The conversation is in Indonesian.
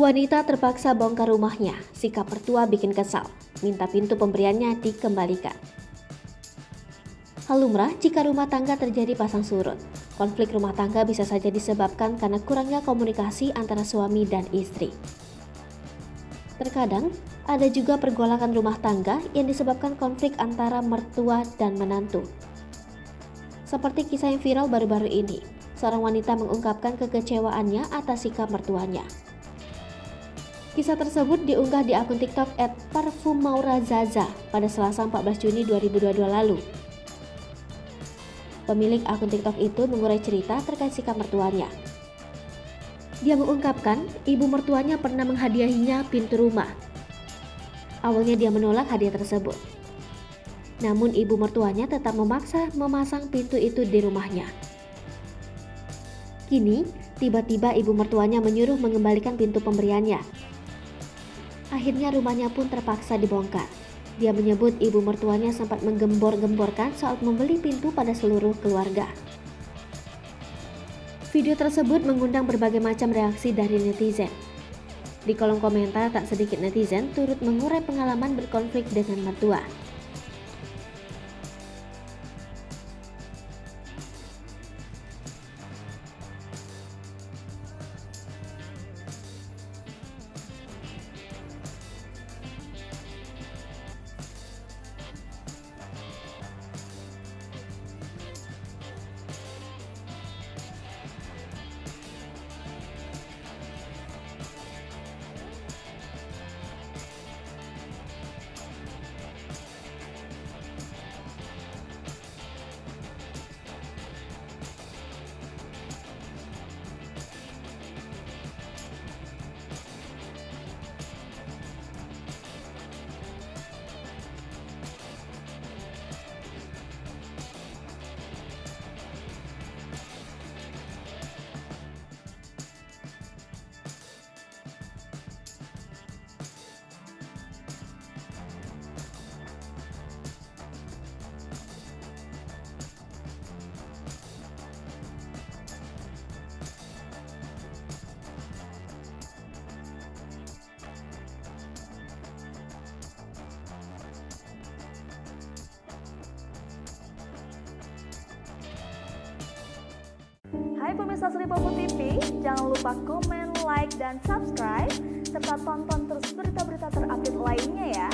Wanita terpaksa bongkar rumahnya, sikap mertua bikin kesal, minta pintu pemberiannya dikembalikan. Hal lumrah jika rumah tangga terjadi pasang surut. Konflik rumah tangga bisa saja disebabkan karena kurangnya komunikasi antara suami dan istri. Terkadang, ada juga pergolakan rumah tangga yang disebabkan konflik antara mertua dan menantu. Seperti kisah yang viral baru-baru ini, seorang wanita mengungkapkan kekecewaannya atas sikap mertuanya. Kisah tersebut diunggah di akun TikTok @parfummaurazaza pada Selasa 14 Juni 2022 lalu. Pemilik akun TikTok itu mengurai cerita terkait sikap mertuanya. Dia mengungkapkan ibu mertuanya pernah menghadiahinya pintu rumah. Awalnya dia menolak hadiah tersebut. Namun ibu mertuanya tetap memaksa memasang pintu itu di rumahnya. Kini, tiba-tiba ibu mertuanya menyuruh mengembalikan pintu pemberiannya. Akhirnya rumahnya pun terpaksa dibongkar. Dia menyebut ibu mertuanya sempat menggembor-gemborkan saat membeli pintu pada seluruh keluarga. Video tersebut mengundang berbagai macam reaksi dari netizen. Di kolom komentar tak sedikit netizen turut mengurai pengalaman berkonflik dengan mertua. Hai pemirsa Sri Popo TV, jangan lupa komen, like, dan subscribe, serta tonton terus berita-berita terupdate lainnya ya.